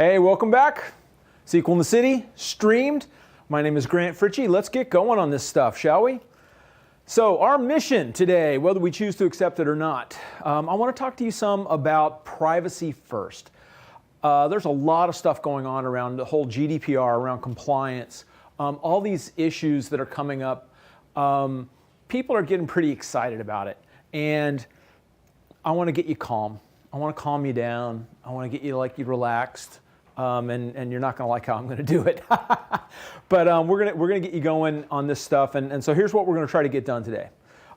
Hey, welcome back. SQL in the City, streamed. My name is Grant Fritchey. Let's get going on this stuff, shall we? So our mission today, whether we choose to accept it or not, I want to talk to you some about privacy first. There's a lot of stuff going on around the whole GDPR, around compliance, all these issues that are coming up. People are getting pretty excited about it. And I want to get you calm. I want to calm you down. I want to get you relaxed. And you're not going to like how I'm going to do it. But we're going to get you going on this stuff. And so here's what we're going to try to get done today.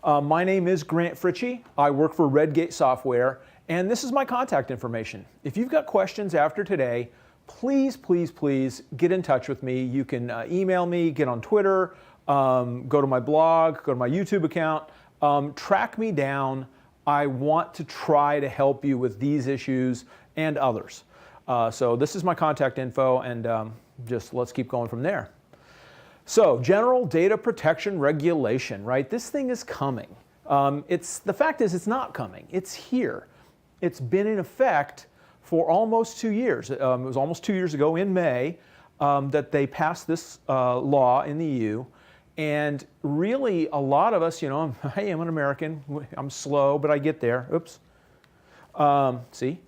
My name is Grant Fritchey. I work for Redgate Software. And this is my contact information. If you've got questions after today, please, please, please get in touch with me. You can email me, get on Twitter, go to my blog, go to my YouTube account, track me down. I want to try to help you with these issues and others. So this is my contact info, and just let's keep going from there. So general data protection regulation, right? This thing is coming. The fact is it's not coming. It's here. It's been in effect for almost 2 years. It was almost 2 years ago in May that they passed this law in the EU. And really, a lot of us, hey, I'm an American. I'm slow, but I get there. Oops. See?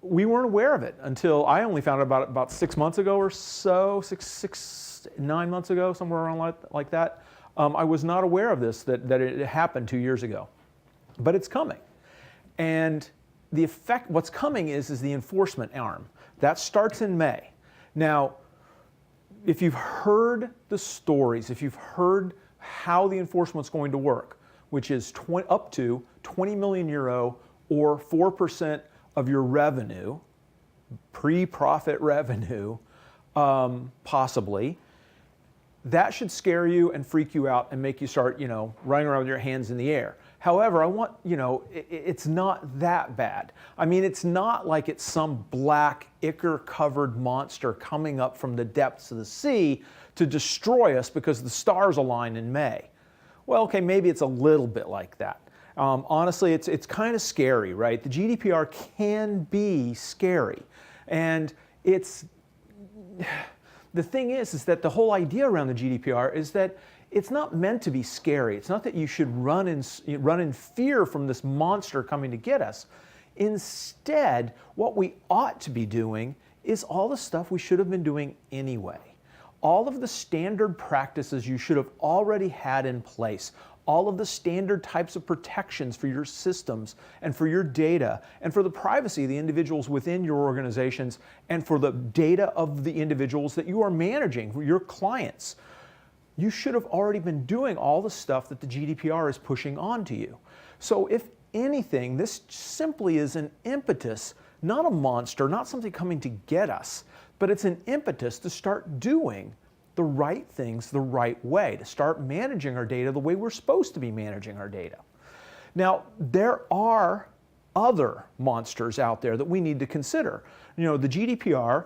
We weren't aware of it until I only found out about 6 months ago or so, 9 months ago, somewhere around like that. I was not aware of this, that it happened 2 years ago. But it's coming. And the effect, what's coming is the enforcement arm. That starts in May. Now, if you've heard the stories, if you've heard how the enforcement's going to work, which is up to 20 million euro or 4% of your revenue, pre-profit revenue, possibly, that should scare you and freak you out and make you start, running around with your hands in the air. However, it's not that bad. I mean, it's not like it's some black ichor-covered monster coming up from the depths of the sea to destroy us because the stars align in May. Well, okay, maybe it's a little bit like that. Honestly, it's kind of scary, right? The GDPR can be scary. And the thing is that the whole idea around the GDPR is that it's not meant to be scary. It's not that you should run in fear from this monster coming to get us. Instead, what we ought to be doing is all the stuff we should have been doing anyway. All of the standard practices you should have already had in place. All of the standard types of protections for your systems and for your data and for the privacy of the individuals within your organizations and for the data of the individuals that you are managing, your clients. You should have already been doing all the stuff that the GDPR is pushing onto you. So if anything, this simply is an impetus, not a monster, not something coming to get us, but it's an impetus to start doing the right things the right way, to start managing our data the way we're supposed to be managing our data. Now, there are other monsters out there that we need to consider. The GDPR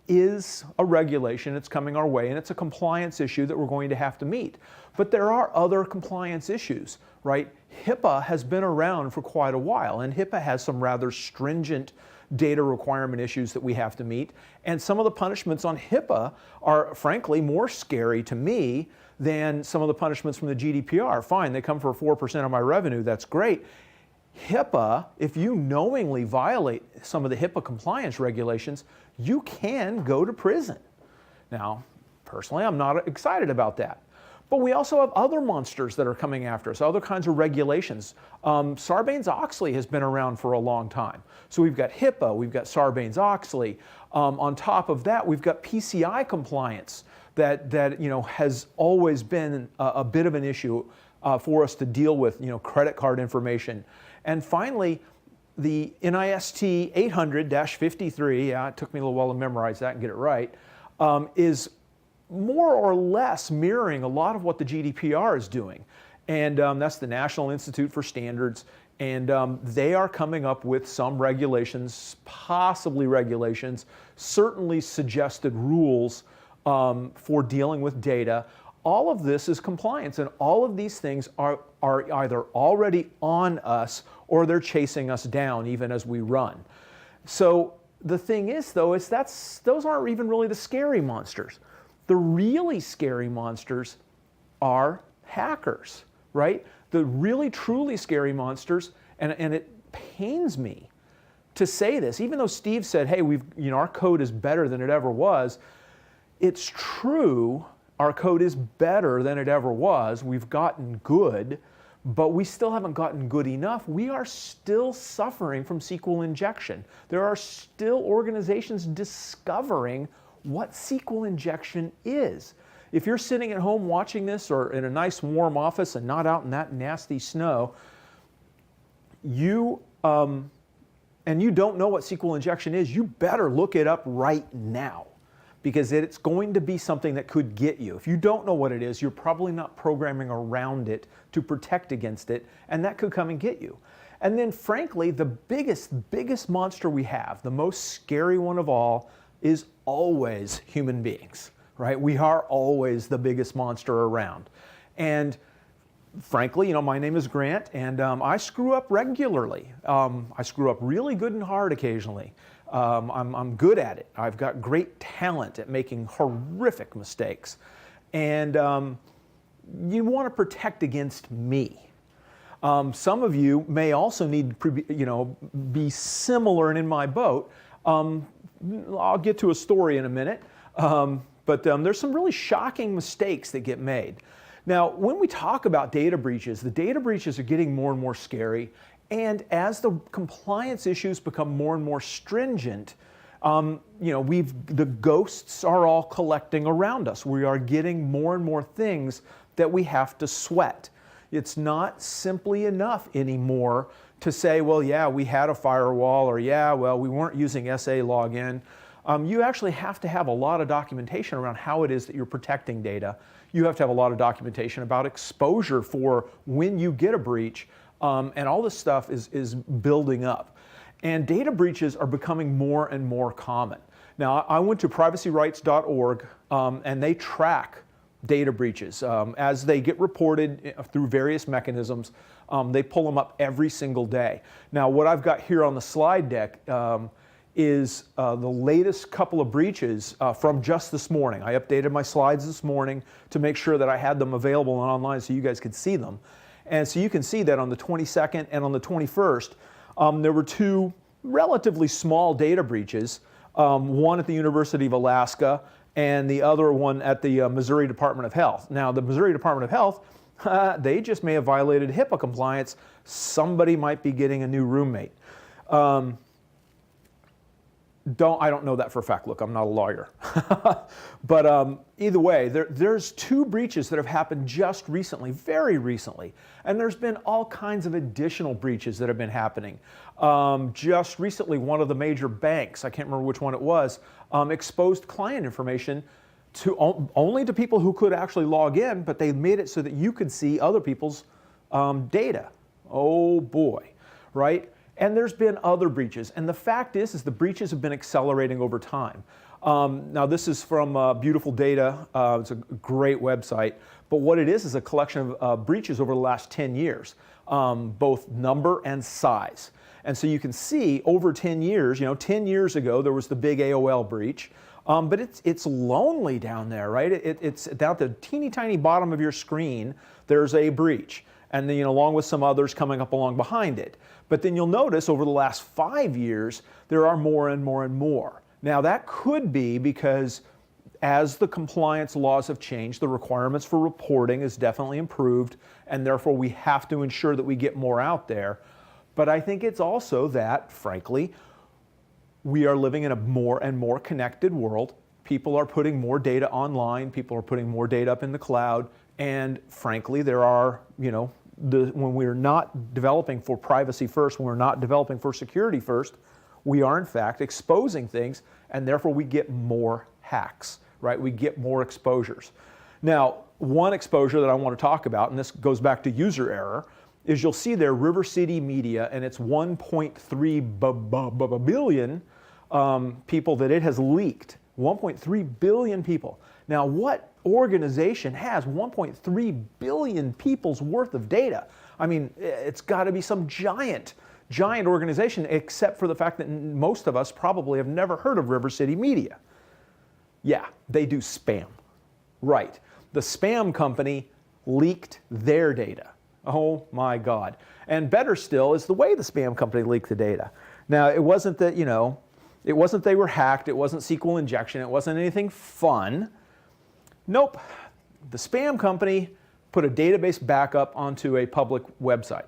is a regulation, it's coming our way, and it's a compliance issue that we're going to have to meet. But there are other compliance issues, right? HIPAA has been around for quite a while, and HIPAA has some rather stringent data requirement issues that we have to meet. And some of the punishments on HIPAA are, frankly, more scary to me than some of the punishments from the GDPR. Fine, they come for 4% of my revenue, that's great. HIPAA, if you knowingly violate some of the HIPAA compliance regulations, you can go to prison. Now, personally, I'm not excited about that. But we also have other monsters that are coming after us, other kinds of regulations. Sarbanes-Oxley has been around for a long time. So we've got HIPAA, we've got Sarbanes-Oxley. On top of that, we've got PCI compliance that has always been a bit of an issue for us to deal with, credit card information. And finally, the NIST 800-53, yeah, it took me a little while to memorize that and get it right, is more or less mirroring a lot of what the GDPR is doing. And that's the National Institute for Standards. And they are coming up with some regulations, possibly regulations, certainly suggested rules for dealing with data. all of this is compliance, and all of these things are either already on us or they're chasing us down even as we run. So the thing is, though, is those aren't even really the scary monsters. The really scary monsters are hackers, right? The really, truly scary monsters, and it pains me to say this, even though Steve said, hey, our code is better than it ever was. It's true, our code is better than it ever was. We've gotten good, but we still haven't gotten good enough. We are still suffering from SQL injection. There are still organizations discovering what SQL injection is. If you're sitting at home watching this or in a nice warm office and not out in that nasty snow, and you don't know what SQL injection is, you better look it up right now, because it's going to be something that could get you. If you don't know what it is, you're probably not programming around it to protect against it, and that could come and get you. And then frankly, the biggest monster we have, the most scary one of all, is always human beings, right? We are always the biggest monster around. And frankly, my name is Grant, and I screw up regularly. I screw up really good and hard occasionally. I'm good at it. I've got great talent at making horrific mistakes. And you want to protect against me. Some of you may also need to be similar and in my boat. I'll get to a story in a minute. But there's some really shocking mistakes that get made. Now, when we talk about data breaches, the data breaches are getting more and more scary. And as the compliance issues become more and more stringent, the ghosts are all collecting around us. We are getting more and more things that we have to sweat. It's not simply enough anymore to say, well, yeah, we had a firewall, or yeah, well, we weren't using SA login. You actually have to have a lot of documentation around how it is that you're protecting data. You have to have a lot of documentation about exposure for when you get a breach. And all this stuff is building up. And data breaches are becoming more and more common. Now, I went to privacyrights.org, and they track data breaches. As they get reported through various mechanisms, they pull them up every single day. Now, what I've got here on the slide deck is the latest couple of breaches from just this morning. I updated my slides this morning to make sure that I had them available and online so you guys could see them. And so you can see that on the 22nd and on the 21st, there were two relatively small data breaches, one at the University of Alaska and the other one at the Missouri Department of Health. Now, the Missouri Department of Health, they just may have violated HIPAA compliance. Somebody might be getting a new roommate. I don't know that for a fact. Look, I'm not a lawyer. But either way, there's two breaches that have happened just recently, very recently. And there's been all kinds of additional breaches that have been happening. Just recently, one of the major banks, I can't remember which one it was, exposed client information only to people who could actually log in, but they made it so that you could see other people's data. Oh boy, right? And there's been other breaches. And the fact is the breaches have been accelerating over time. Now, this is from Beautiful Data. It's a great website. But what it is a collection of breaches over the last 10 years, both number and size. And so you can see over 10 years, 10 years ago, there was the big AOL breach. But it's lonely down there, right? It's down at the teeny tiny bottom of your screen, there's a breach. And then, along with some others coming up along behind it. But then you'll notice over the last 5 years, there are more and more and more. Now, that could be because as the compliance laws have changed, the requirements for reporting is definitely improved, and therefore we have to ensure that we get more out there. But I think it's also that, frankly, we are living in a more and more connected world. People are putting more data online, people are putting more data up in the cloud, and frankly, there are, when we're not developing for privacy first, when we're not developing for security first, we are in fact exposing things, and therefore we get more hacks, right? We get more exposures. Now, one exposure that I want to talk about, and this goes back to user error, is you'll see there River City Media, and it's 1.3 billion people that it has leaked 1.3 billion people. Now, what organization has 1.3 billion people's worth of data? I mean, it's got to be some giant organization, except for the fact that most of us probably have never heard of River City Media. Yeah, they do spam. Right. The spam company leaked their data. Oh my God. And better still is the way the spam company leaked the data. Now, it wasn't that, it wasn't they were hacked, it wasn't SQL injection, it wasn't anything fun. Nope. The spam company put a database backup onto a public website.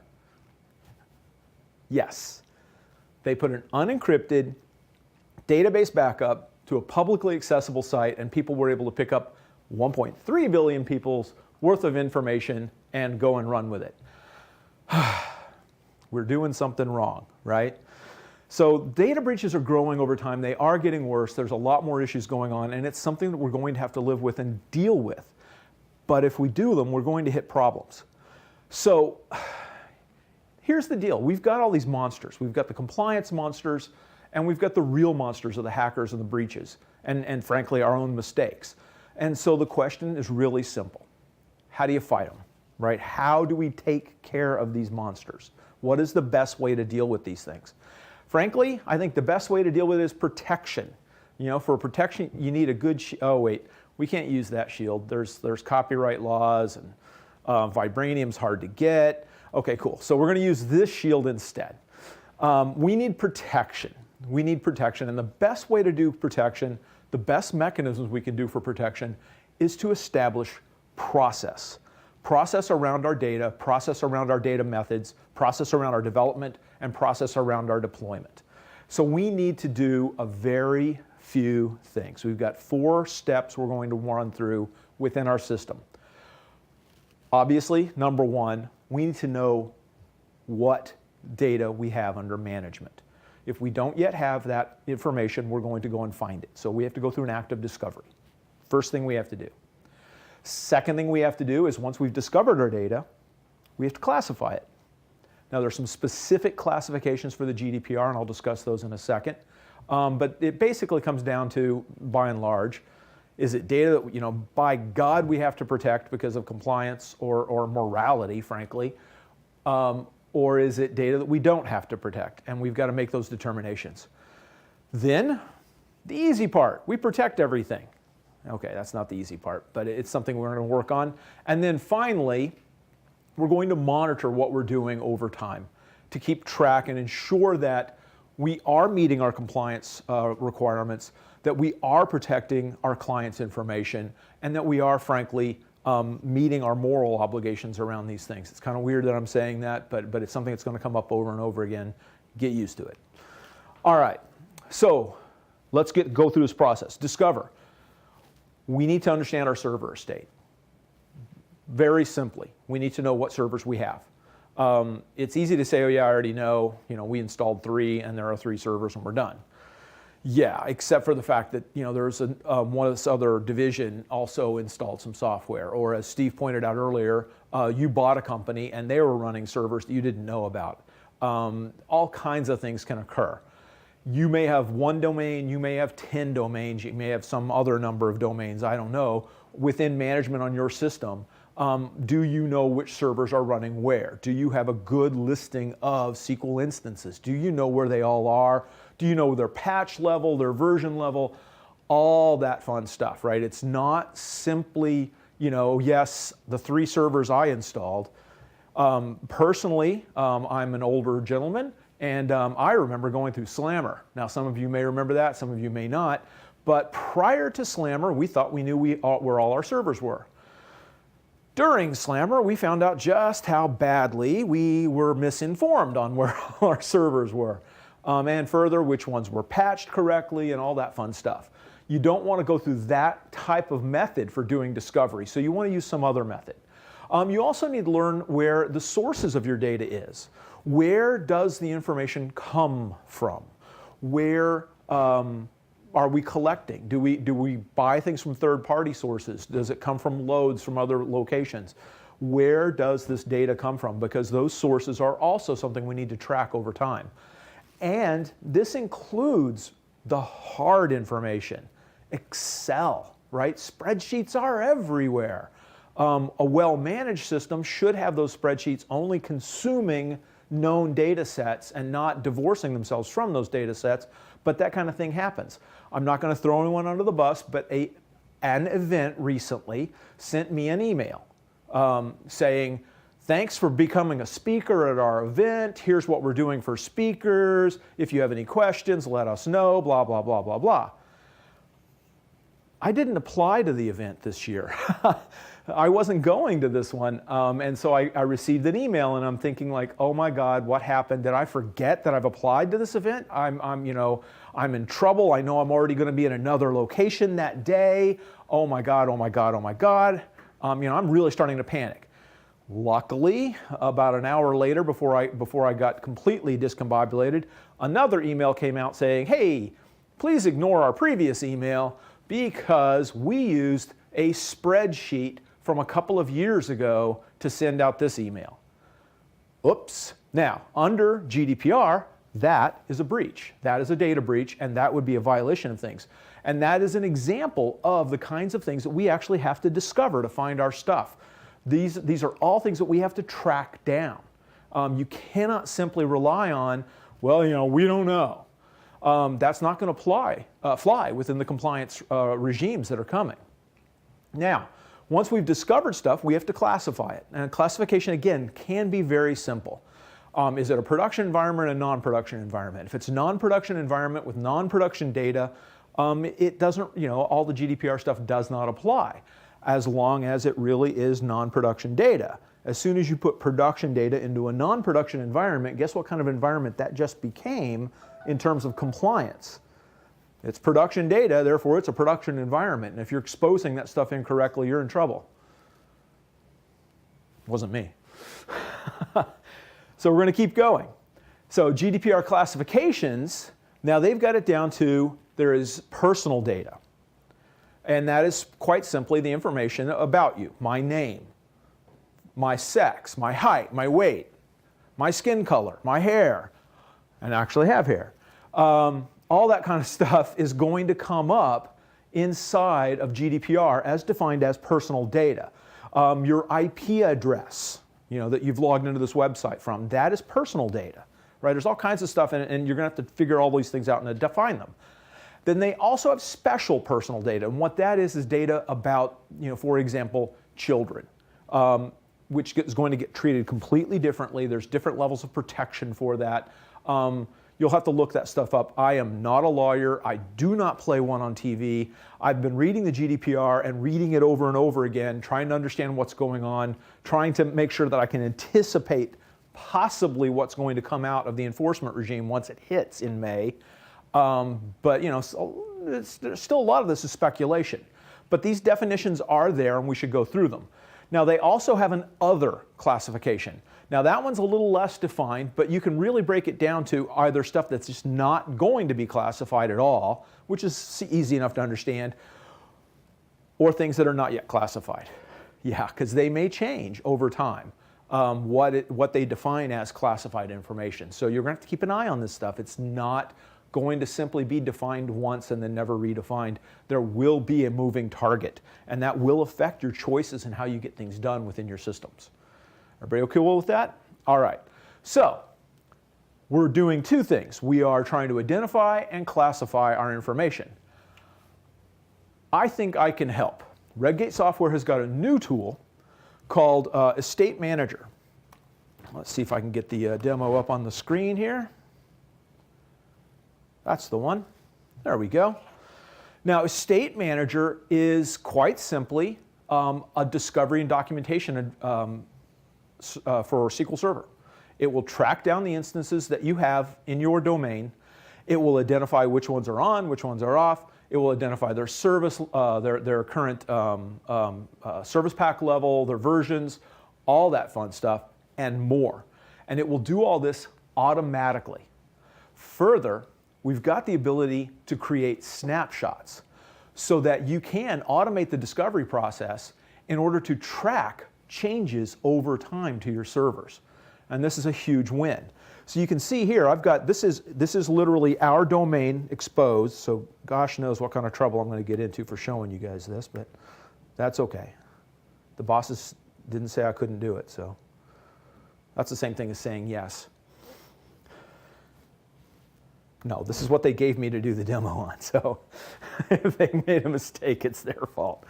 Yes. They put an unencrypted database backup to a publicly accessible site, and people were able to pick up 1.3 billion people's worth of information and go and run with it. We're doing something wrong, right? So data breaches are growing over time. They are getting worse. There's a lot more issues going on, and it's something that we're going to have to live with and deal with. But if we do them, we're going to hit problems. So here's the deal. We've got all these monsters. We've got the compliance monsters, and we've got the real monsters of the hackers and the breaches, and frankly, our own mistakes. And so the question is really simple. How do you fight them, right? How do we take care of these monsters? What is the best way to deal with these things? Frankly, I think the best way to deal with it is protection. For protection, you need a good oh wait, we can't use that shield. There's copyright laws, and vibranium's hard to get. Okay, cool. So we're going to use this shield instead. We need protection. We need protection, and the best way to do protection, the best mechanisms we can do for protection, is to establish process. Process around our data, process around our data methods, process around our development, and process around our deployment. So we need to do a very few things. We've got 4 steps we're going to run through within our system. Obviously, number 1, we need to know what data we have under management. If we don't yet have that information, we're going to go and find it. So we have to go through an active discovery. First thing we have to do. Second thing we have to do is, once we've discovered our data, we have to classify it. Now, there's some specific classifications for the GDPR, and I'll discuss those in a second. But it basically comes down to, by and large, is it data that, by God, we have to protect because of compliance or morality, frankly, or is it data that we don't have to protect? And we've got to make those determinations. Then, the easy part, we protect everything. Okay, that's not the easy part, but it's something we're going to work on. And then finally, we're going to monitor what we're doing over time to keep track and ensure that we are meeting our compliance requirements, that we are protecting our clients' information, and that we are, frankly, meeting our moral obligations around these things. It's kind of weird that I'm saying that, but it's something that's going to come up over and over again. Get used to it. All right, so let's go through this process. Discover. We need to understand our server estate. Very simply, we need to know what servers we have. It's easy to say, oh yeah, I already know, we installed 3 and there are 3 servers and we're done. Yeah, except for the fact that, there's one of this other division also installed some software. Or as Steve pointed out earlier, you bought a company and they were running servers that you didn't know about. All kinds of things can occur. You may have 1 domain, you may have 10 domains, you may have some other number of domains, I don't know, within management on your system. Do you know which servers are running where? Do you have a good listing of SQL instances? Do you know where they all are? Do you know their patch level, their version level? All that fun stuff, right? It's not simply, yes, the 3 servers I installed. Personally, I'm an older gentleman, and I remember going through Slammer. Now, some of you may remember that, some of you may not. But prior to Slammer, we thought we knew where all our servers were. During Slammer, we found out just how badly we were misinformed on where all our servers were. And further, which ones were patched correctly and all that fun stuff. You don't want to go through that type of method for doing discovery, so you want to use some other method. You also need to learn where the sources of your data is. Where does the information come from? Where are we collecting? Do we buy things from third-party sources? Does it come from loads from other locations? Where does this data come from? Because those sources are also something we need to track over time. And this includes the hard information. Excel, right? Spreadsheets are everywhere. A well-managed system should have those spreadsheets only consuming known data sets and not divorcing themselves from those data sets, but that kind of thing happens. I'm not going to throw anyone under the bus, but an event recently sent me an email saying, thanks for becoming a speaker at our event. Here's what we're doing for speakers. If you have any questions, let us know, blah, blah, blah, blah, blah. I didn't apply to the event this year. I wasn't going to this one, and so I received an email, and I'm thinking like, oh my God, what happened? Did I forget that I've applied to this event? I'm in trouble. I know I'm already going to be in another location that day. Oh my God, oh my God, oh my God. I'm really starting to panic. Luckily, about an hour later, before I got completely discombobulated, another email came out saying, hey, please ignore our previous email because we used a spreadsheet from a couple of years ago to send out this email. Oops. Now, under GDPR, that is a breach. That is a data breach, and that would be a violation of things. And that is an example of the kinds of things that we actually have to discover to find our stuff. These are all things that we have to track down. You cannot simply rely on, well, we don't know. That's not going to fly within the compliance regimes that are coming. Now, once we've discovered stuff, we have to classify it. And classification, again, can be very simple. Is it a production environment or a non-production environment? If it's a non-production environment with non-production data, it doesn't, all the GDPR stuff does not apply as long as it really is non-production data. As soon as you put production data into a non-production environment, guess what kind of environment that just became in terms of compliance? It's production data, therefore it's a production environment. And if you're exposing that stuff incorrectly, you're in trouble. Wasn't me. So we're going to keep going. So GDPR classifications, now they've got it down to there is personal data. And that is quite simply the information about you. My name, my sex, my height, my weight, my skin color, my hair, and I actually have hair. All that kind of stuff is going to come up inside of GDPR as defined as personal data. Your IP address, that you've logged into this website from, that is personal data, right? There's all kinds of stuff, and you're going to have to figure all these things out and define them. Then they also have special personal data, and what that is data about, for example, children, which is going to get treated completely differently. There's different levels of protection for that. You'll have to look that stuff up. I am not a lawyer. I do not play one on TV. I've been reading the GDPR and reading it over and over again, trying to understand what's going on, trying to make sure that I can anticipate possibly what's going to come out of the enforcement regime once it hits in May. But there's still a lot of this is speculation. But these definitions are there and we should go through them. Now they also have an other classification. Now that one's a little less defined, but you can really break it down to either stuff that's just not going to be classified at all, which is easy enough to understand, or things that are not yet classified. Yeah, because they may change over time, what they define as classified information. So you're going to have to keep an eye on this stuff. It's not going to simply be defined once and then never redefined. There will be a moving target, and that will affect your choices and how you get things done within your systems. Everybody okay with that? All right. So we're doing two things. We are trying to identify and classify our information. I think I can help. Redgate Software has got a new tool called Estate Manager. Let's see if I can get the demo up on the screen here. That's the one. There we go. Now, Estate Manager is quite simply a discovery and documentation for SQL Server. It will track down the instances that you have in your domain. It will identify which ones are on, which ones are off. It will identify their service, their current service pack level, their versions, all that fun stuff, and more. And it will do all this automatically. Further, we've got the ability to create snapshots so that you can automate the discovery process in order to track changes over time to your servers. And this is a huge win. So you can see here, I've got, this is literally our domain exposed, so gosh knows what kind of trouble I'm going to get into for showing you guys this, but that's okay. The bosses didn't say I couldn't do it, so that's the same thing as saying yes. No, this is what they gave me to do the demo on, so if they made a mistake, it's their fault.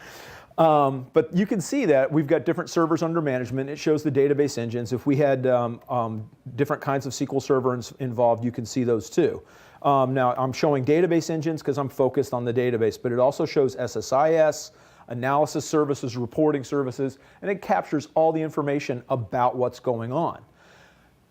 But you can see that we've got different servers under management. It shows the database engines. If we had different kinds of SQL Server involved, you can see those too. Now, I'm showing database engines because I'm focused on the database, but it also shows SSIS, analysis services, reporting services, and it captures all the information about what's going on.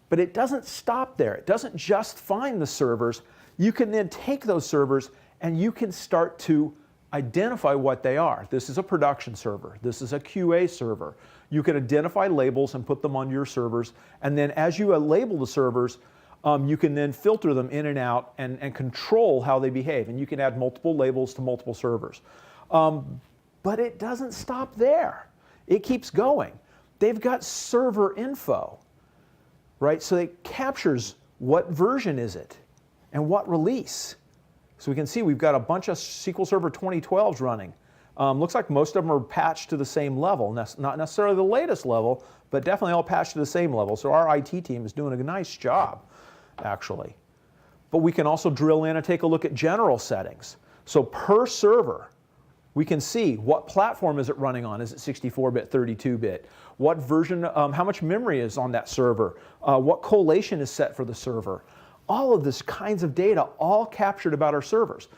But it doesn't stop there. It doesn't just find the servers. You can then take those servers and you can start to identify what they are. This is a production server. This is a QA server. You can identify labels and put them on your servers. And then as you label the servers, you can then filter them in and out and control how they behave. And you can add multiple labels to multiple servers. But it doesn't stop there. It keeps going. They've got server info, right? So it captures what version is it and what release. So we can see we've got a bunch of SQL Server 2012s running. Looks like most of them are patched to the same level. Not necessarily the latest level, but definitely all patched to the same level. So our IT team is doing a nice job, actually. But we can also drill in and take a look at general settings. So per server, we can see what platform is it running on. Is it 64-bit, 32-bit? What version, how much memory is on that server? What collation is set for the server? All of this kinds of data all captured about our servers.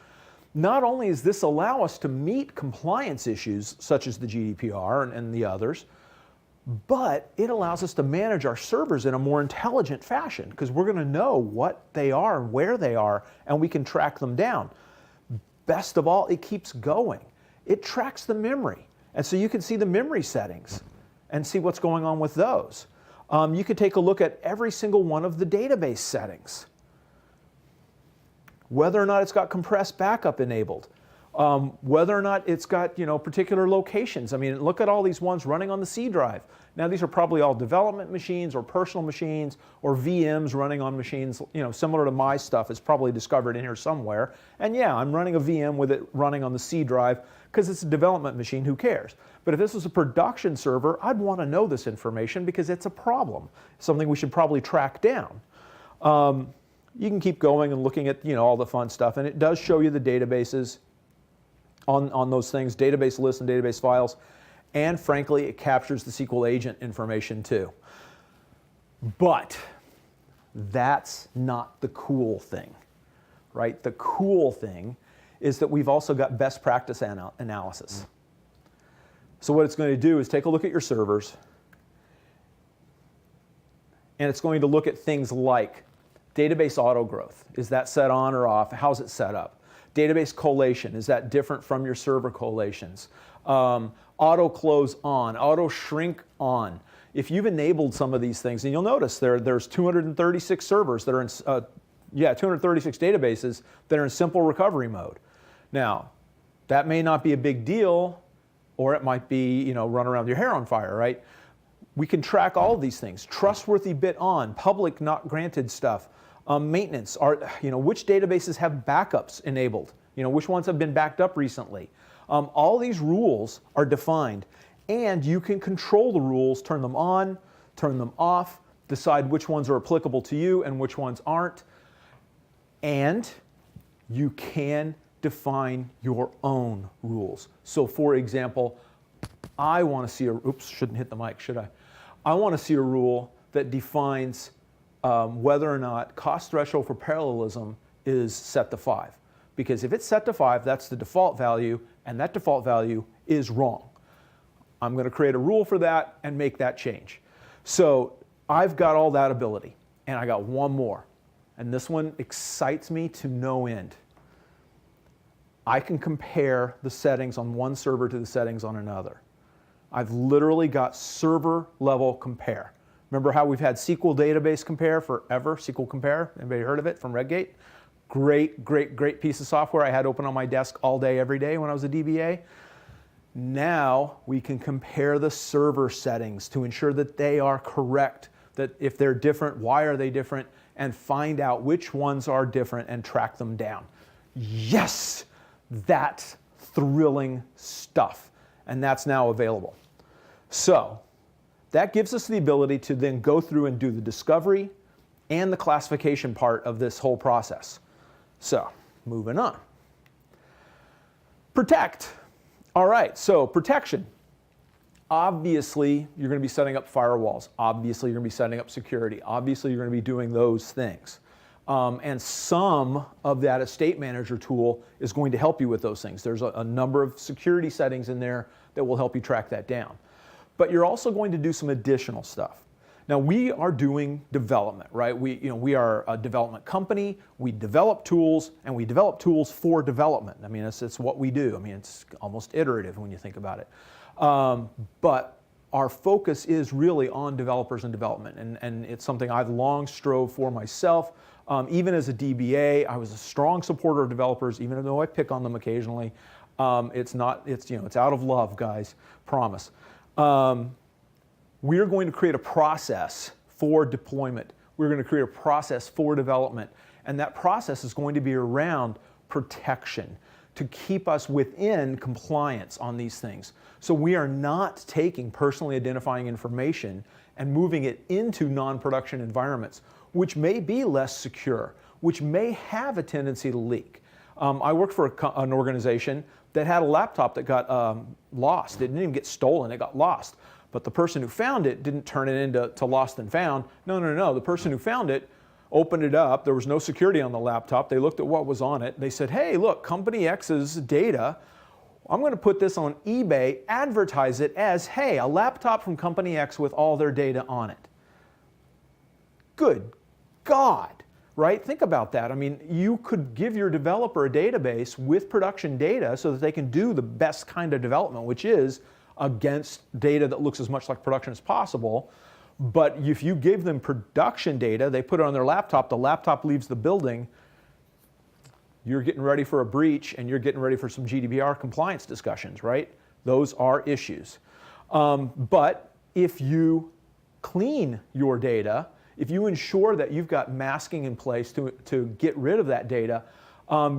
Not only does this allow us to meet compliance issues such as the GDPR and the others, but it allows us to manage our servers in a more intelligent fashion because we're going to know what they are and where they are, and we can track them down. Best of all, it keeps going. It tracks the memory, and so you can see the memory settings and see what's going on with those. You can take a look at every single one of the database settings. Whether or not it's got compressed backup enabled, whether or not it's got particular locations. I mean, look at all these ones running on the C drive. Now these are probably all development machines or personal machines or VMs running on machines, similar to my stuff. It's probably discovered in here somewhere. And yeah, I'm running a VM with it running on the C drive because it's a development machine. Who cares? But if this was a production server, I'd want to know this information because it's a problem, something we should probably track down. You can keep going and looking at all the fun stuff, and it does show you the databases on those things, database lists and database files, and frankly, it captures the SQL agent information too. But that's not the cool thing, right? The cool thing is that we've also got best practice analysis. So what it's going to do is take a look at your servers, and it's going to look at things like database auto growth. Is that set on or off? How's it set up? Database collation, is that different from your server collations? Auto close on, auto shrink on. If you've enabled some of these things, and you'll notice there's 236 servers that are in, 236 databases that are in simple recovery mode. Now, that may not be a big deal, or it might be, run around with your hair on fire, right? We can track all of these things. Trustworthy bit on, public not granted stuff. Maintenance, which databases have backups enabled? Which ones have been backed up recently? All these rules are defined, and you can control the rules, turn them on, turn them off, decide which ones are applicable to you and which ones aren't, and you can define your own rules. So for example, I want to see shouldn't hit the mic, should I? I want to see a rule that defines whether or not cost threshold for parallelism is set to 5. Because if it's set to 5, that's the default value, and that default value is wrong. I'm going to create a rule for that and make that change. So I've got all that ability, and I got one more. And this one excites me to no end. I can compare the settings on one server to the settings on another. I've literally got server level compare. Remember how we've had SQL database compare forever? SQL compare, anybody heard of it from Redgate? Great, great, great piece of software I had open on my desk all day, every day when I was a DBA. Now we can compare the server settings to ensure that they are correct, that if they're different, why are they different, and find out which ones are different and track them down. Yes, that's thrilling stuff, and that's now available. So that gives us the ability to then go through and do the discovery and the classification part of this whole process. So moving on. Protect. All right, so protection. Obviously, you're going to be setting up firewalls. Obviously, you're going to be setting up security. Obviously, you're going to be doing those things. And some of that estate manager tool is going to help you with those things. There's a number of security settings in there that will help you track that down. But you're also going to do some additional stuff. Now, we are doing development, right? We are a development company. We develop tools, and we develop tools for development. I mean, it's what we do. I mean, it's almost iterative when you think about it. But our focus is really on developers and development, and it's something I've long strove for myself. Even as a DBA, I was a strong supporter of developers, even though I pick on them occasionally. It's out of love, guys, promise. We're going to create a process for deployment. We're going to create a process for development. And that process is going to be around protection to keep us within compliance on these things. So we are not taking personally identifying information and moving it into non-production environments, which may be less secure, which may have a tendency to leak. I worked for an organization that had a laptop that got lost. It didn't even get stolen, it got lost. But the person who found it didn't turn it into lost and found. No. The person who found it opened it up. There was no security on the laptop. They looked at what was on it. They said, hey, look, company X's data. I'm going to put this on eBay, advertise it as, hey, a laptop from company X with all their data on it. Good God, right? Think about that. I mean, you could give your developer a database with production data so that they can do the best kind of development, which is against data that looks as much like production as possible. But if you give them production data, they put it on their laptop, the laptop leaves the building, you're getting ready for a breach and you're getting ready for some GDPR compliance discussions, right? Those are issues. But if you clean your data, if you ensure that you've got masking in place to get rid of that data,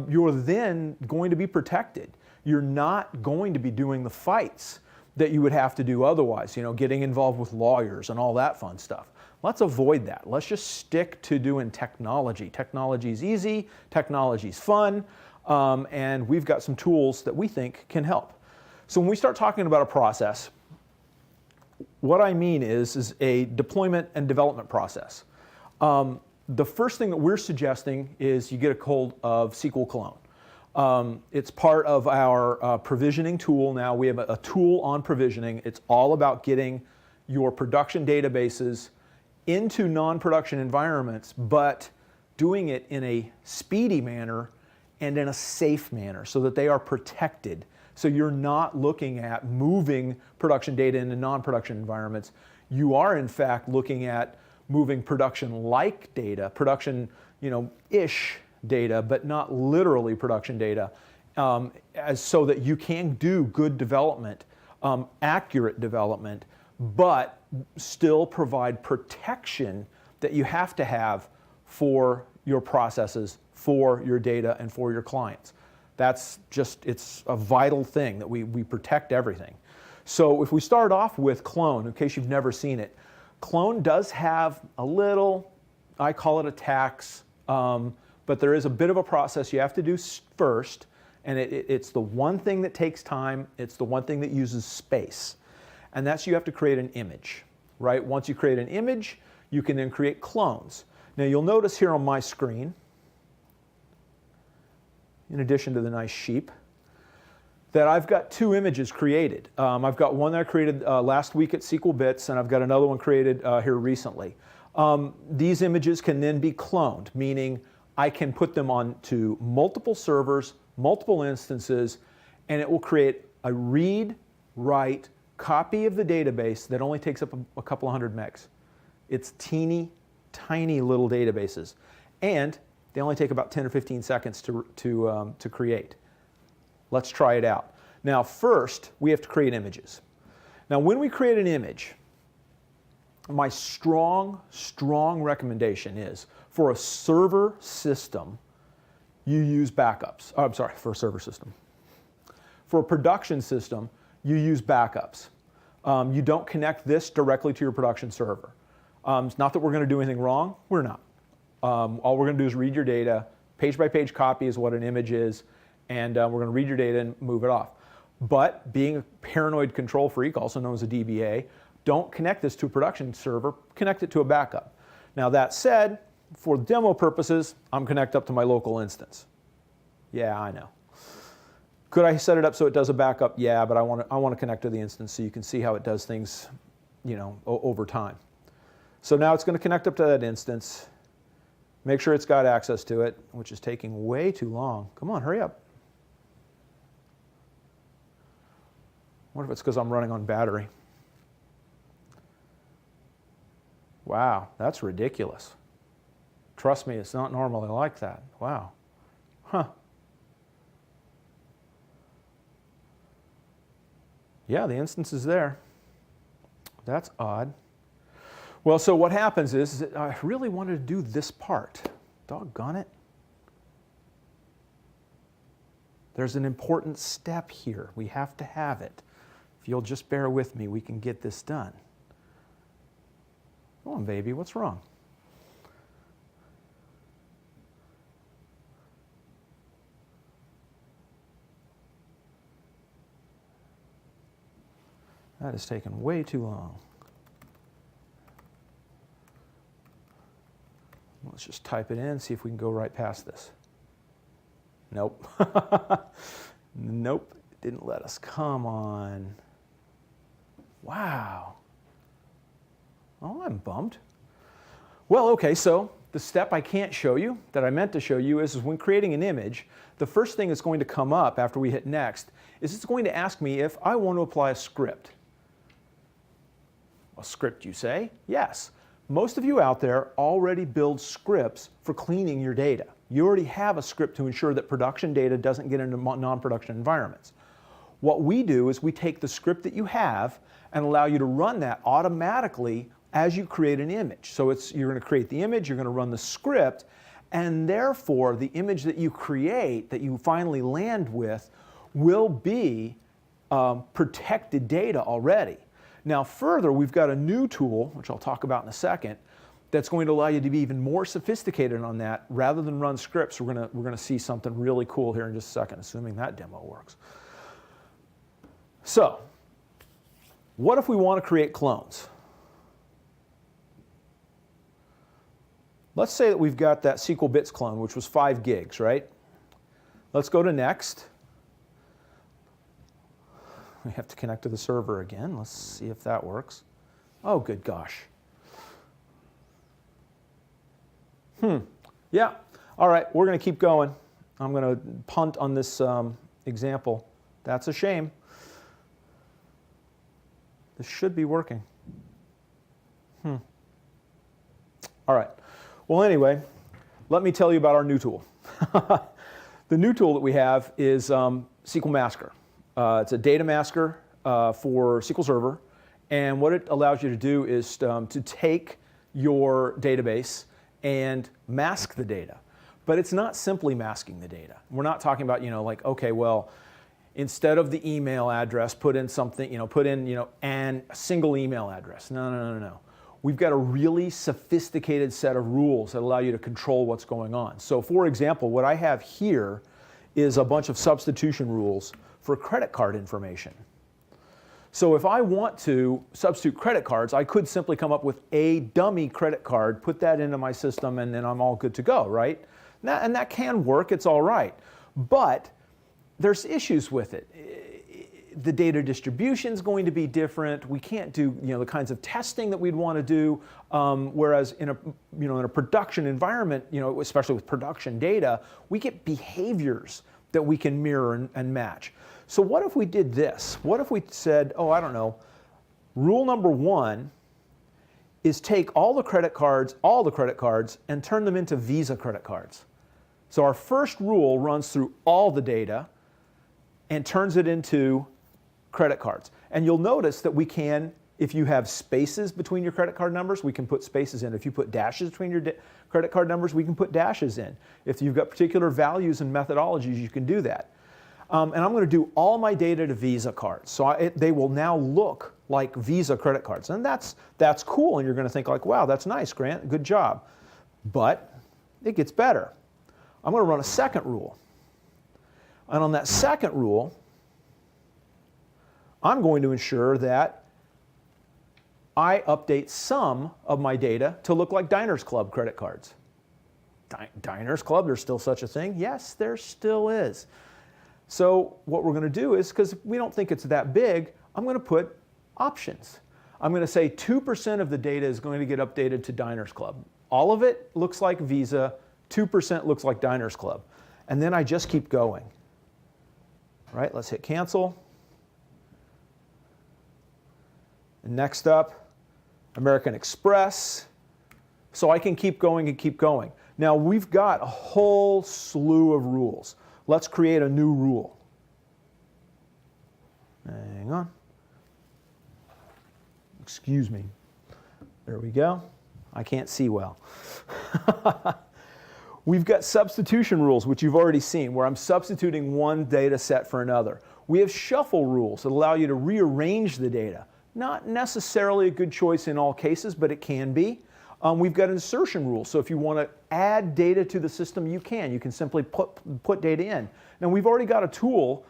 you're then going to be protected. You're not going to be doing the fights that you would have to do otherwise, getting involved with lawyers and all that fun stuff. Let's avoid that. Let's just stick to doing technology. Technology is easy, technology is fun, and we've got some tools that we think can help. So when we start talking about a process, what I mean is a deployment and development process. The first thing that we're suggesting is you get a hold of SQL Clone. It's part of our provisioning tool now. We have a tool on provisioning. It's all about getting your production databases into non-production environments, but doing it in a speedy manner and in a safe manner so that they are protected. So you're not looking at moving production data into non-production environments. You are, in fact, looking at moving production-like data, production-ish data, but not literally production data, so that you can do good development, accurate development, but still provide protection that you have to have for your processes, for your data, and for your clients. That's just, it's a vital thing that we protect everything. So if we start off with Clone, in case you've never seen it, Clone does have a little, I call it a tax, but there is a bit of a process you have to do first, and it's the one thing that takes time, it's the one thing that uses space, and that's you have to create an image, right? Once you create an image, you can then create clones. Now you'll notice here on my screen, in addition to the nice sheep, that I've got two images created. I've got one that I created last week at SQL Bits, and I've got another one created here recently. These images can then be cloned, meaning I can put them onto multiple servers, multiple instances, and it will create a read-write copy of the database that only takes up a couple of hundred megs. It's teeny, tiny little databases, and they only take about 10 or 15 seconds to create. Let's try it out. Now, first, we have to create images. Now, when we create an image, my strong recommendation is, For a server system, you use backups. Oh, I'm sorry, for a server system. For a production system, you use backups. You don't connect this directly to your production server. It's not that we're going to do anything wrong. We're not. All we're going to do is read your data. Page-by-page copy is what an image is, and we're going to read your data and move it off. But being a paranoid control freak, also known as a DBA, don't connect this to a production server. Connect it to a backup. Now that said, for demo purposes, I'm connect up to my local instance. Yeah, I know. Could I set it up so it does a backup? Yeah, but I want to connect to the instance so you can see how it does things, over time. So now it's going to connect up to that instance. Make sure it's got access to it, which is taking way too long. Come on, hurry up. What if it's because I'm running on battery? Wow, that's ridiculous. Trust me, it's not normally like that. Wow. Huh. Yeah, the instance is there. That's odd. Well, so what happens is I really wanted to do this part. Doggone it. There's an important step here. We have to have it. If you'll just bear with me, we can get this done. Come on, baby, what's wrong? That is taking way too long. Let's just type it in, see if we can go right past this. Nope. Nope, it didn't let us. Come on. Wow. Oh, I'm bummed. Well, okay, so the step I can't show you that I meant to show you is when creating an image, the first thing that's going to come up after we hit next is it's going to ask me if I want to apply a script. A script, you say? Yes. Most of you out there already build scripts for cleaning your data. You already have a script to ensure that production data doesn't get into non-production environments. What we do is we take the script that you have and allow you to run that automatically as you create an image. So you're going to create the image, you're going to run the script, and therefore the image that you create, that you finally land with, will be protected data already. Now further, we've got a new tool, which I'll talk about in a second, that's going to allow you to be even more sophisticated on that. Rather than run scripts, we're going to see something really cool here in just a second, assuming that demo works. So, what if we want to create clones? Let's say that we've got that SQL bits clone, which was 5 gigs, right? Let's go to next. We have to connect to the server again. Let's see if that works. Oh, good gosh. Yeah. All right, we're going to keep going. I'm going to punt on this example. That's a shame. This should be working. All right. Well, anyway, let me tell you about our new tool. The new tool that we have is SQL Mascar. It's a data masker for SQL Server, and what it allows you to do is to take your database and mask the data. But it's not simply masking the data. We're not talking about, like, okay, well, instead of the email address, put in something, and a single email address. No. We've got a really sophisticated set of rules that allow you to control what's going on. So for example, what I have here is a bunch of substitution rules for credit card information. So if I want to substitute credit cards, I could simply come up with a dummy credit card, put that into my system, and then I'm all good to go, right? And that can work, it's all right. But there's issues with it. The data distribution is going to be different. We can't do the kinds of testing that we'd want to do. Whereas in a production environment, especially with production data, we get behaviors that we can mirror and match. So what if we did this? What if we said, oh, I don't know, rule number 1 is take all the credit cards, and turn them into Visa credit cards. So our first rule runs through all the data and turns it into credit cards. And you'll notice that we can If you have spaces between your credit card numbers, we can put spaces in. If you put dashes between your credit card numbers, we can put dashes in. If you've got particular values and methodologies, you can do that. And I'm going to do all my data to Visa cards. So they will now look like Visa credit cards. And that's cool. And you're going to think like, wow, that's nice, Grant. Good job. But it gets better. I'm going to run a second rule. And on that second rule, I'm going to ensure that I update some of my data to look like Diners Club credit cards. Diners Club, there's still such a thing? Yes, there still is. So what we're going to do is, because we don't think it's that big, I'm going to put options. I'm going to say 2% of the data is going to get updated to Diners Club. All of it looks like Visa, 2% looks like Diners Club. And then I just keep going. Right, let's hit cancel. And next up, American Express. So I can keep going and keep going. Now we've got a whole slew of rules. Let's create a new rule. Hang on. Excuse me. There we go. I can't see well. We've got substitution rules, which you've already seen, where I'm substituting one data set for another. We have shuffle rules that allow you to rearrange the data. Not necessarily a good choice in all cases, but it can be. We've got insertion rules. So if you want to add data to the system, you can. You can simply put data in. Now we've already got a tool,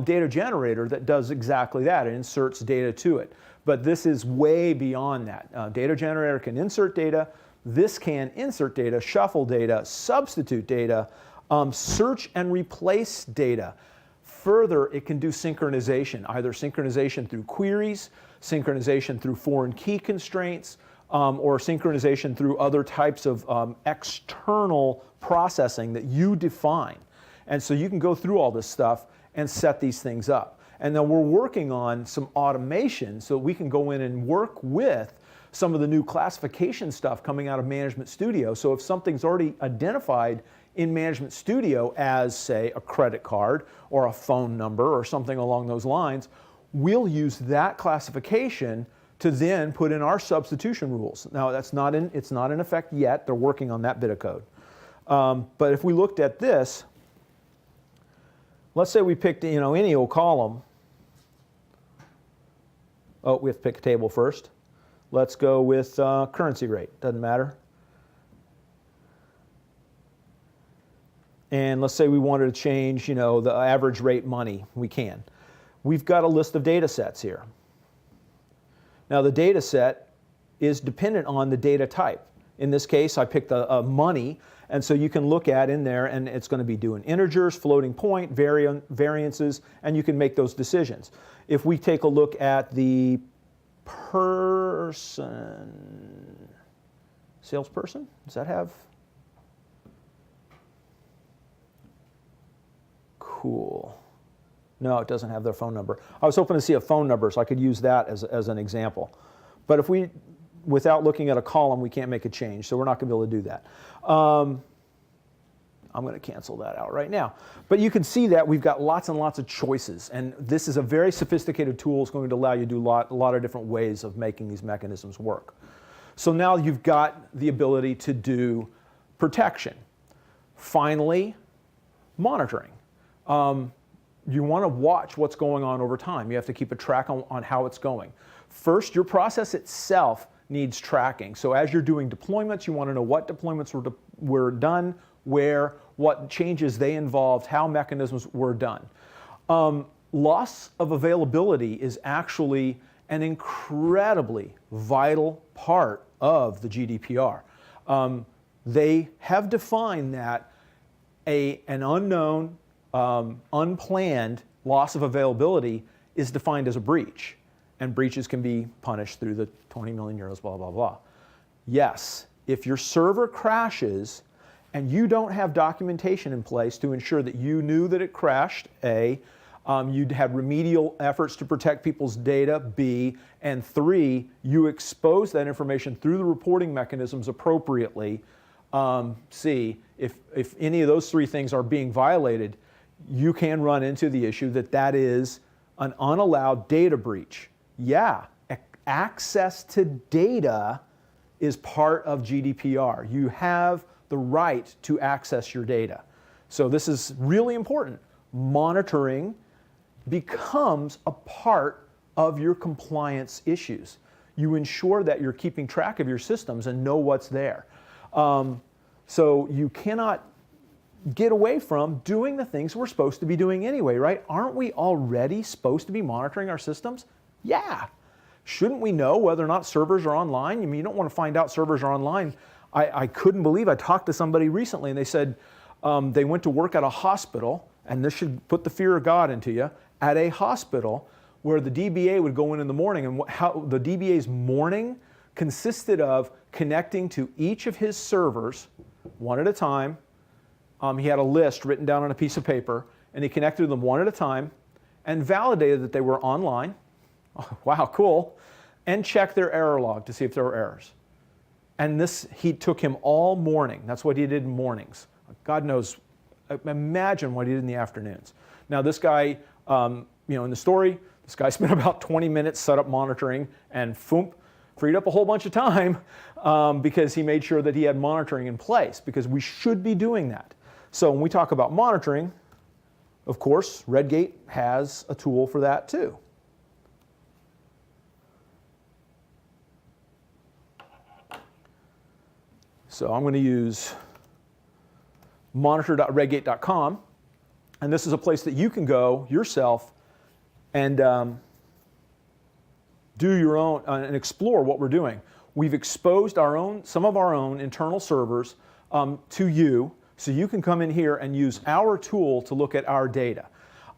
data generator, that does exactly that. It inserts data to it. But this is way beyond that. Data generator can insert data. This can insert data, shuffle data, substitute data, search and replace data. Further, it can do synchronization, either synchronization through queries, synchronization through foreign key constraints, or synchronization through other types of external processing that you define. And so you can go through all this stuff and set these things up. And then we're working on some automation so we can go in and work with some of the new classification stuff coming out of Management Studio. So if something's already identified in Management Studio as, say, a credit card or a phone number or something along those lines, we'll use that classification to then put in our substitution rules. Now it's not in effect yet. They're working on that bit of code. But if we looked at this, let's say we picked any old column. Oh, we have to pick a table first. Let's go with currency rate. Doesn't matter. And let's say we wanted to change, the average rate money. We can. We've got a list of data sets here. Now the data set is dependent on the data type. In this case, I picked a money, and so you can look at in there, and it's going to be doing integers, floating point, variances, and you can make those decisions. If we take a look at the salesperson, does that have? Cool. No, it doesn't have their phone number. I was hoping to see a phone number so I could use that as an example. But if without looking at a column, we can't make a change, so we're not going to be able to do that. I'm going to cancel that out right now. But you can see that we've got lots and lots of choices, and this is a very sophisticated tool. It's going to allow you to do a lot of different ways of making these mechanisms work. So now you've got the ability to do protection. Finally, monitoring. You want to watch what's going on over time. You have to keep a track on how it's going. First, your process itself needs tracking. So as you're doing deployments, you want to know what deployments were done, where, what changes they involved, how mechanisms were done. Loss of availability is actually an incredibly vital part of the GDPR. They have defined that an unknown, unplanned loss of availability is defined as a breach, and breaches can be punished through the 20 million euros, blah, blah, blah. Yes, if your server crashes and you don't have documentation in place to ensure that you knew that it crashed, A, you'd had remedial efforts to protect people's data, B, and 3, you expose that information through the reporting mechanisms appropriately, C, if any of those 3 things are being violated, you can run into the issue that is an unallowed data breach. Yeah, access to data is part of GDPR. You have the right to access your data. So this is really important. Monitoring becomes a part of your compliance issues. You ensure that you're keeping track of your systems and know what's there. So you cannot get away from doing the things we're supposed to be doing anyway, right? Aren't we already supposed to be monitoring our systems? Yeah. Shouldn't we know whether or not servers are online? I mean, you don't want to find out servers are online. I couldn't believe, I talked to somebody recently and they said they went to work at a hospital, and this should put the fear of God into you, at a hospital where the DBA would go in the morning, and how the DBA's morning consisted of connecting to each of his servers one at a time. He had a list written down on a piece of paper, and he connected to them one at a time and validated that they were online. Oh, wow, cool. And checked their error log to see if there were errors. And this, he took him all morning. That's what he did in mornings. God knows, imagine what he did in the afternoons. Now this guy, in the story, this guy spent about 20 minutes set up monitoring and freed up a whole bunch of time because he made sure that he had monitoring in place, because we should be doing that. So when we talk about monitoring, of course, Redgate has a tool for that too. So I'm going to use monitor.redgate.com, and this is a place that you can go yourself and do your own and explore what we're doing. We've exposed some of our own internal servers to you, so you can come in here and use our tool to look at our data.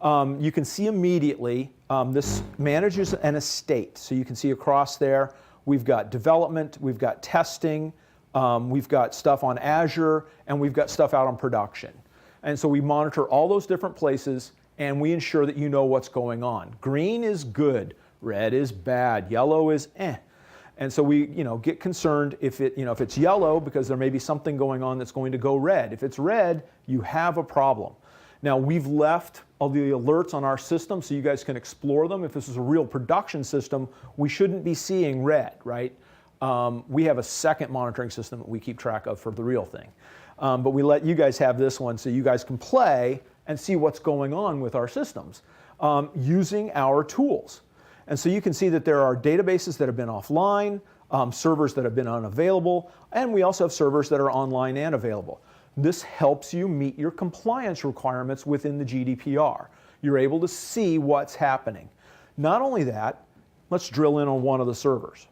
You can see immediately this manages an estate, so you can see across there we've got development, we've got testing, we've got stuff on Azure, and we've got stuff out on production. And so we monitor all those different places, and we ensure that you know what's going on. Green is good, red is bad, yellow is eh. And so we get concerned if it's yellow, because there may be something going on that's going to go red. If it's red, you have a problem. Now we've left all the alerts on our system so you guys can explore them. If this is a real production system, we shouldn't be seeing red, right? We have a second monitoring system that we keep track of for the real thing. But we let you guys have this one so you guys can play and see what's going on with our systems using our tools. And so you can see that there are databases that have been offline, servers that have been unavailable, and we also have servers that are online and available. This helps you meet your compliance requirements within the GDPR. You're able to see what's happening. Not only that, let's drill in on one of the servers.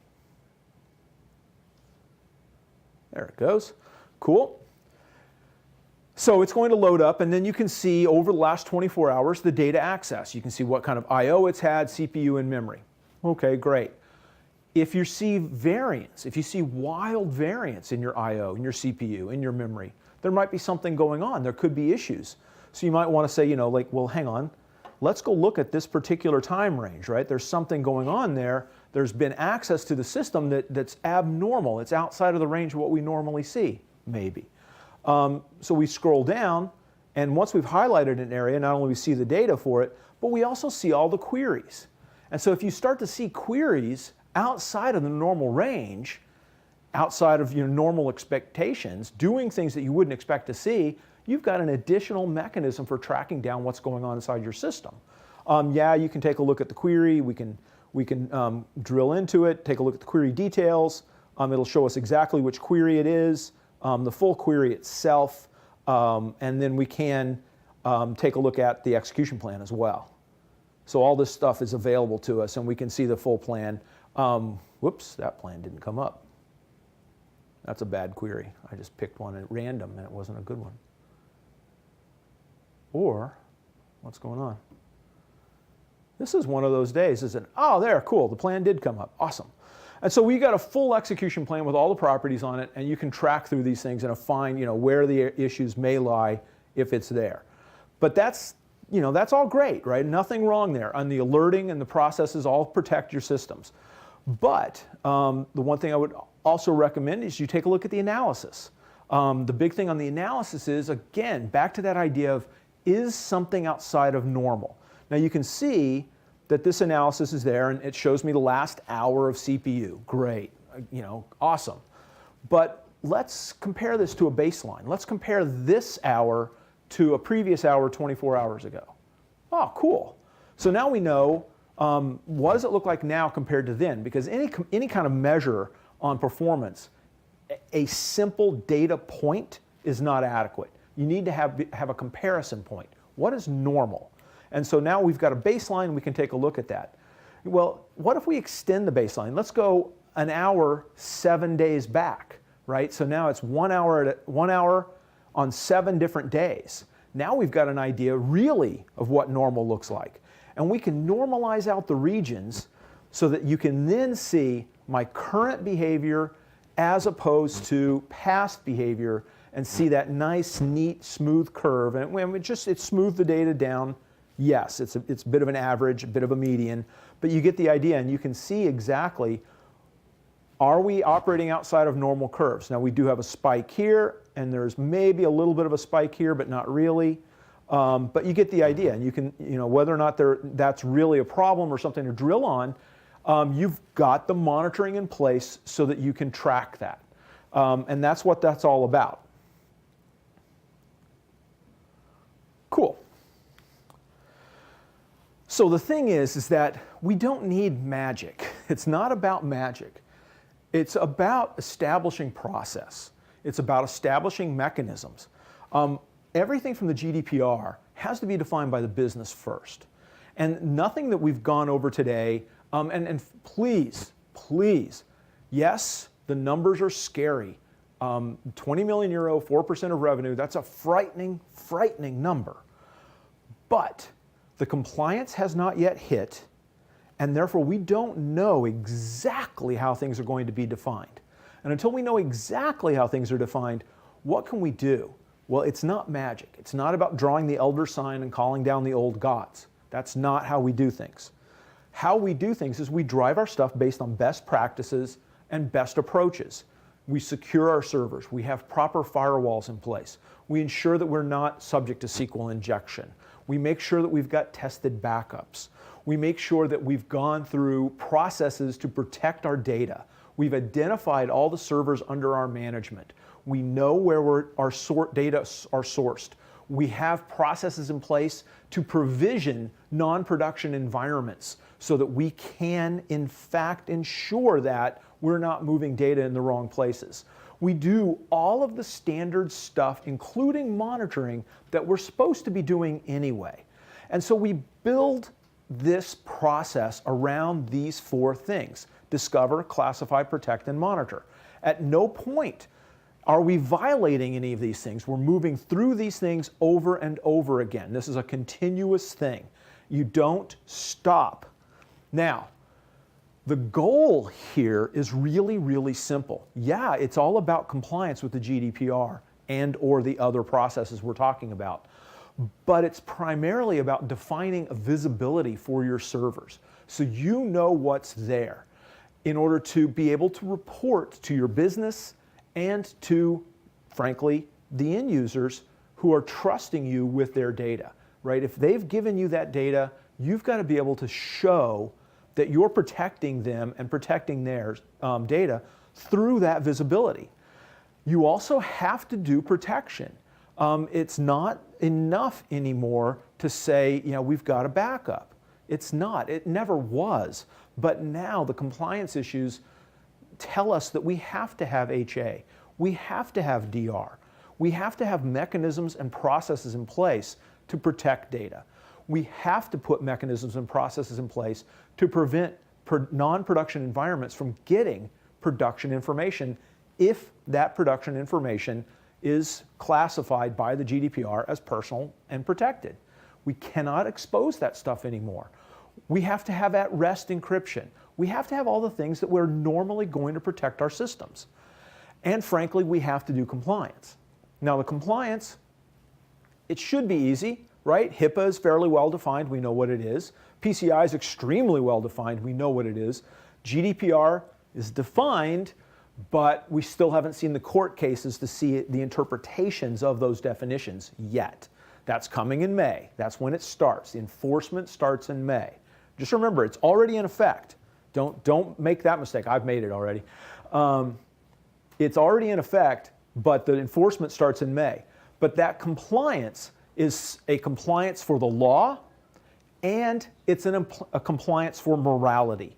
There it goes. Cool. So it's going to load up, and then you can see over the last 24 hours the data access. You can see what kind of I/O it's had, CPU, and memory. Okay, great. If you see variance, if you see wild variance in your I/O, in your CPU, in your memory, there might be something going on. There could be issues. So you might want to say, well, hang on, let's go look at this particular time range, right? There's something going on there. There's been access to the system that's abnormal. It's outside of the range of what we normally see, maybe. So we scroll down, and once we've highlighted an area, not only do we see the data for it, but we also see all the queries. And so if you start to see queries outside of the normal range, outside of your normal expectations, doing things that you wouldn't expect to see, you've got an additional mechanism for tracking down what's going on inside your system. Yeah, you can take a look at the query. We can drill into it, take a look at the query details. It'll show us exactly which query it is, the full query itself, and then we can take a look at the execution plan as well. So all this stuff is available to us, and we can see the full plan. Whoops, that plan didn't come up. That's a bad query. I just picked one at random, and it wasn't a good one. Or, what's going on? This is one of those days, isn't it? Oh, there, cool, the plan did come up, awesome. And so we got a full execution plan with all the properties on it, and you can track through these things and find where the issues may lie if it's there. But that's all great, right? Nothing wrong there. And the alerting and the processes all protect your systems. But the one thing I would also recommend is you take a look at the analysis. The big thing on the analysis is, again, back to that idea of, is something outside of normal? Now you can see that this analysis is there and it shows me the last hour of CPU. Great, awesome. But let's compare this to a baseline. Let's compare this hour to a previous hour 24 hours ago. Oh, cool. So now we know what does it look like now compared to then, because any kind of measure on performance, a simple data point is not adequate. You need to have a comparison point. What is normal? And so now we've got a baseline, we can take a look at that. Well, what if we extend the baseline? Let's go an hour 7 days back, right? So now it's 1 hour on 7 different days. Now we've got an idea really of what normal looks like. And we can normalize out the regions so that you can then see my current behavior as opposed to past behavior and see that nice, neat, smooth curve. And it smoothed the data down. Yes, it's a bit of an average, a bit of a median, but you get the idea and you can see exactly, are we operating outside of normal curves? Now we do have a spike here and there's maybe a little bit of a spike here, but not really. But you get the idea, and you can, whether or not that's really a problem or something to drill on, you've got the monitoring in place so that you can track that. And that's what that's all about. Cool. So the thing is that we don't need magic. It's not about magic. It's about establishing process. It's about establishing mechanisms. Everything from the GDPR has to be defined by the business first. And nothing that we've gone over today, and please, yes, the numbers are scary. 20 million euro, 4% of revenue, that's a frightening number. But the compliance has not yet hit, and therefore we don't know exactly how things are going to be defined. And until we know exactly how things are defined, what can we do? Well, it's not magic. It's not about drawing the elder sign and calling down the old gods. That's not how we do things. How we do things is we drive our stuff based on best practices and best approaches. We secure our servers. We have proper firewalls in place. We ensure that we're not subject to SQL injection. We make sure that we've got tested backups. We make sure that we've gone through processes to protect our data. We've identified all the servers under our management. We know where our data are sourced. We have processes in place to provision non-production environments so that we can, in fact, ensure that we're not moving data in the wrong places. We do all of the standard stuff, including monitoring, that we're supposed to be doing anyway. And so we build this process around these 4 things: discover, classify, protect, and monitor. At no point are we violating any of these things. We're moving through these things over and over again. This is a continuous thing. You don't stop. Now, the goal here is really, really simple. Yeah, it's all about compliance with the GDPR and or the other processes we're talking about. But it's primarily about defining a visibility for your servers so you know what's there in order to be able to report to your business and to, frankly, the end users who are trusting you with their data, right? If they've given you that data, you've got to be able to show that you're protecting them and protecting their data through that visibility. You also have to do protection. It's not enough anymore to say, we've got a backup. It's not. It never was. But now the compliance issues tell us that we have to have HA. We have to have DR. We have to have mechanisms and processes in place to protect data. We have to put mechanisms and processes in place to prevent non-production environments from getting production information if that production information is classified by the GDPR as personal and protected. We cannot expose that stuff anymore. We have to have at-rest encryption. We have to have all the things that we're normally going to protect our systems. And frankly, we have to do compliance. Now the compliance, it should be easy, right? HIPAA is fairly well defined, we know what it is. PCI is extremely well defined, we know what it is. GDPR is defined, but we still haven't seen the court cases to see the interpretations of those definitions yet. That's coming in May. That's when it starts. The enforcement starts in May. Just remember, it's already in effect. Don't make that mistake. I've made it already. It's already in effect, but the enforcement starts in May. But that compliance is a compliance for the law, and it's a compliance for morality.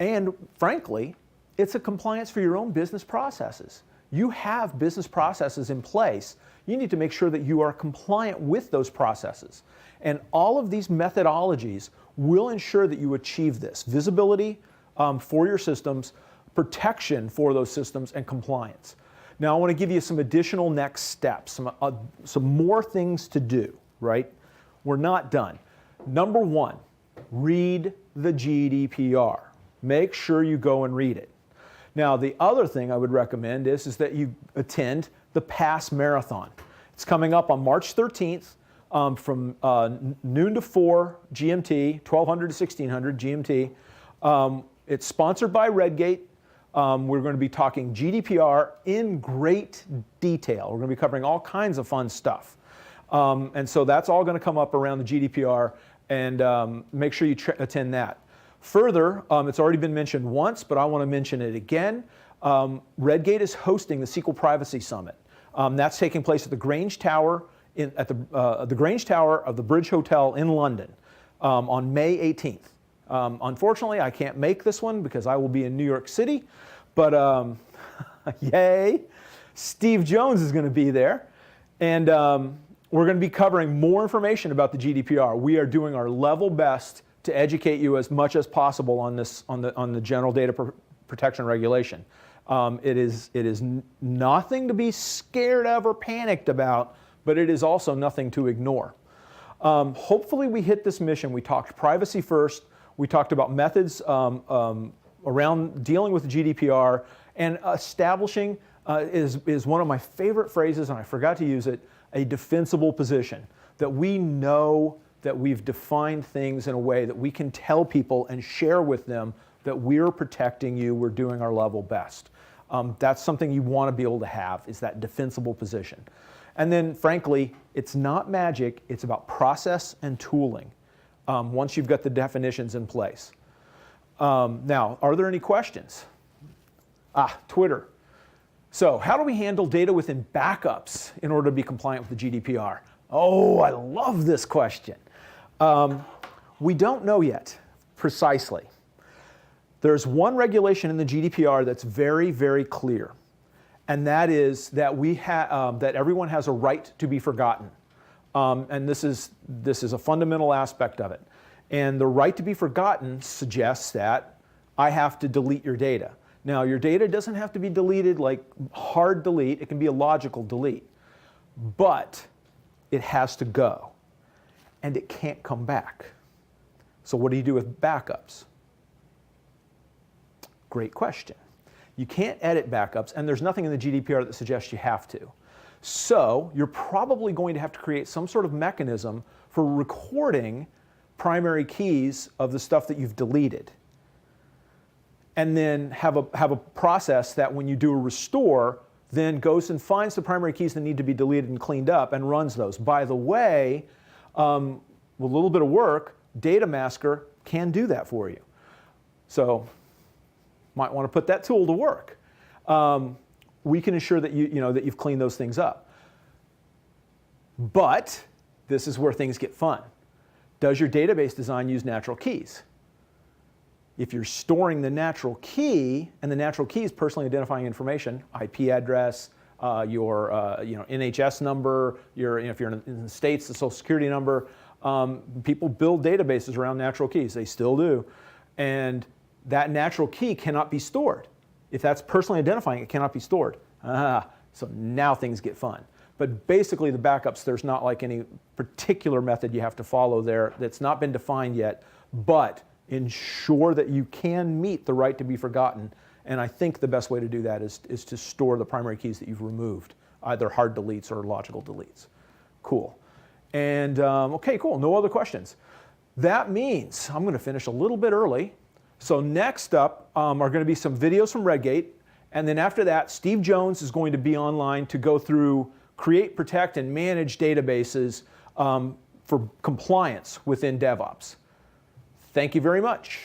And frankly, it's a compliance for your own business processes. You have business processes in place. You need to make sure that you are compliant with those processes. And all of these methodologies will ensure that you achieve this. Visibility for your systems, protection for those systems, and compliance. Now I want to give you some additional next steps, some more things to do, right? We're not done. Number one, read the GDPR. Make sure you go and read it. Now, the other thing I would recommend is that you attend the PASS Marathon. It's coming up on March 13th from noon to 4 GMT, 1200 to 1600 GMT. It's sponsored by Redgate. We're going to be talking GDPR in great detail. We're going to be covering all kinds of fun stuff. And so that's all going to come up around the GDPR, and make sure you attend that. Further, it's already been mentioned once, but I want to mention it again. Redgate is hosting the SQL Privacy Summit. That's taking place at the Grange Tower at the Grange Tower of the Bridge Hotel in London on May 18th. Unfortunately, I can't make this one because I will be in New York City, but yay! Steve Jones is going to be there, and we're going to be covering more information about the GDPR. We are doing our level best to educate you as much as possible on this, on the general data protection regulation. It is nothing to be scared of or panicked about, but it is also nothing to ignore. Hopefully we hit this mission. We talked privacy first. We talked about methods around dealing with the GDPR, and establishing is one of my favorite phrases, and I forgot to use it, a defensible position. That we know that we've defined things in a way that we can tell people and share with them that we're protecting you, we're doing our level best. That's something you want to be able to have, is that defensible position. And then frankly, it's not magic, it's about process and tooling once you've got the definitions in place. Now, are there any questions? Twitter. So how do we handle data within backups in order to be compliant with the GDPR? Oh, I love this question. We don't know yet, precisely. There's one regulation in the GDPR that's very, very clear, and that is that that everyone has a right to be forgotten. And this is a fundamental aspect of it. And the right to be forgotten suggests that I have to delete your data. Now, your data doesn't have to be deleted like hard delete. It can be a logical delete. But it has to go. And it can't come back. So what do you do with backups? Great question. You can't edit backups, and there's nothing in the GDPR that suggests you have to. So you're probably going to have to create some sort of mechanism for recording primary keys of the stuff that you've deleted. And then have a process that when you do a restore, then goes and finds the primary keys that need to be deleted and cleaned up and runs those. By the way, with a little bit of work, Data Mascar can do that for you. So might want to put that tool to work. We can ensure that that you've cleaned those things up. But this is where things get fun. Does your database design use natural keys? If you're storing the natural key, and the natural key is personally identifying information, IP address, your NHS number, if you're in the States, the Social Security number. People build databases around natural keys. They still do. And that natural key cannot be stored. If that's personally identifying, it cannot be stored. So now things get fun. But basically the backups, there's not like any particular method you have to follow there that's not been defined yet, but ensure that you can meet the right to be forgotten. And I think the best way to do that is to store the primary keys that you've removed, either hard deletes or logical deletes. Cool. And okay, cool, no other questions. That means I'm gonna finish a little bit early. So next up are gonna be some videos from Redgate. And then after that, Steve Jones is going to be online to go through create, protect, and manage databases for compliance within DevOps. Thank you very much.